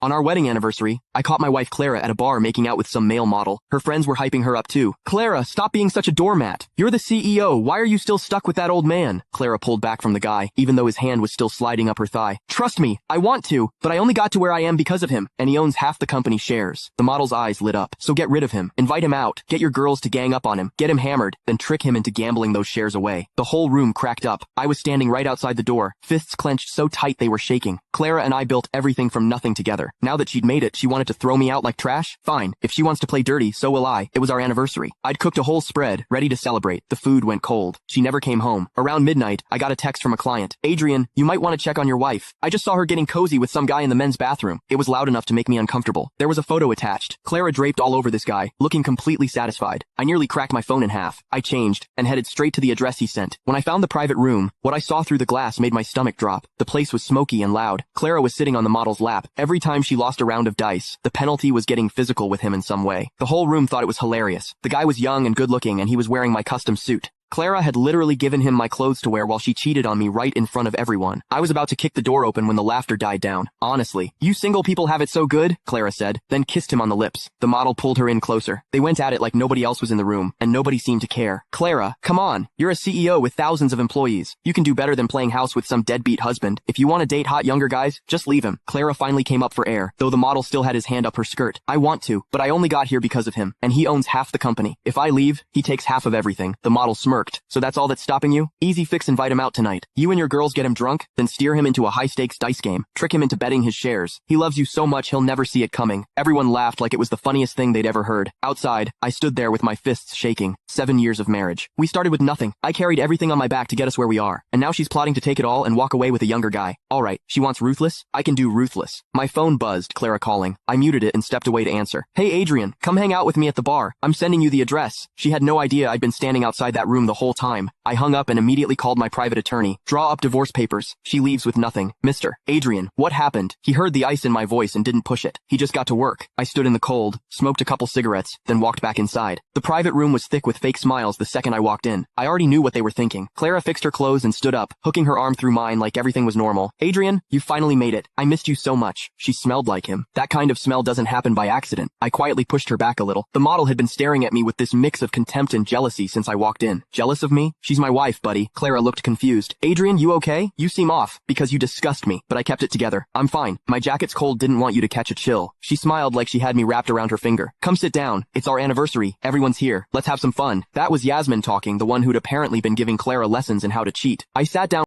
On our wedding anniversary, I caught my wife Clara at a bar making out with some male model. Her friends were hyping her up too. Clara, stop being such a doormat. You're the CEO. Why are you still stuck with that old man? Clara pulled back from the guy, even though his hand was still sliding up her thigh. Trust me, I want to, but I only got to where I am because of him, and he owns half the company shares. The model's eyes lit up. So get rid of him. Invite him out. Get your girls to gang up on him. Get him hammered, then trick him into gambling those shares away. The whole room cracked up. I was standing right outside the door, fists clenched so tight they were shaking. Clara and I built everything from nothing together. Now that she'd made it, she wanted to throw me out like trash? Fine. If she wants to play dirty, so will I. It was our anniversary. I'd cooked a whole spread, ready to celebrate. The food went cold. She never came home. Around midnight, I got a text from a client. Adrian, you might want to check on your wife. I just saw her getting cozy with some guy in the men's bathroom. It was loud enough to make me uncomfortable. There was a photo attached. Clara draped all over this guy, looking completely satisfied. I nearly cracked my phone in half. I changed and headed straight to the address he sent. When I found the private room, what I saw through the glass made my stomach drop. The place was smoky and loud. Clara was sitting on the model's lap. Every time she lost a round of dice, the penalty was getting physical with him in some way. The whole room thought it was hilarious. The guy was young and good-looking, and he was wearing my custom suit. Clara had literally given him my clothes to wear while she cheated on me right in front of everyone. I was about to kick the door open when the laughter died down. Honestly, you single people have it so good, Clara said, then kissed him on the lips. The model pulled her in closer. They went at it like nobody else was in the room, and nobody seemed to care. Clara, come on. You're a CEO with thousands of employees. You can do better than playing house with some deadbeat husband. If you want to date hot younger guys, just leave him. Clara finally came up for air, though the model still had his hand up her skirt. I want to, but I only got here because of him, and he owns half the company. If I leave, he takes half of everything. The model smirked. So that's all that's stopping you? Easy fix, invite him out tonight. You and your girls get him drunk, then steer him into a high-stakes dice game. Trick him into betting his shares. He loves you so much he'll never see it coming. Everyone laughed like it was the funniest thing they'd ever heard. Outside, I stood there with my fists shaking. 7 years of marriage. We started with nothing. I carried everything on my back to get us where we are. And now she's plotting to take it all and walk away with a younger guy. Alright, she wants ruthless? I can do ruthless. My phone buzzed, Clara calling. I muted it and stepped away to answer. Hey Adrian, come hang out with me at the bar. I'm sending you the address. She had no idea I'd been standing outside that room the whole time. I hung up and immediately called my private attorney. Draw up divorce papers. She leaves with nothing. Mr. Adrian, what happened? He heard the ice in my voice and didn't push it. He just got to work. I stood in the cold, smoked a couple cigarettes, then walked back inside. The private room was thick with fake smiles the second I walked in. I already knew what they were thinking. Clara fixed her clothes and stood up, hooking her arm through mine like everything was normal. Adrian, you finally made it. I missed you so much. She smelled like him. That kind of smell doesn't happen by accident. I quietly pushed her back a little. The model had been staring at me with this mix of contempt and jealousy since I walked in. Jealous of me? She's my wife, buddy. Clara looked confused. Adrian, you okay? You seem off, because you disgust me, but I kept it together. I'm fine. My jacket's cold, didn't want you to catch a chill. She smiled like she had me wrapped around her finger. Come sit down. It's our anniversary. Everyone's here. Let's have some fun. That was Yasmin talking, the one who'd apparently been giving Clara lessons in how to cheat. I sat down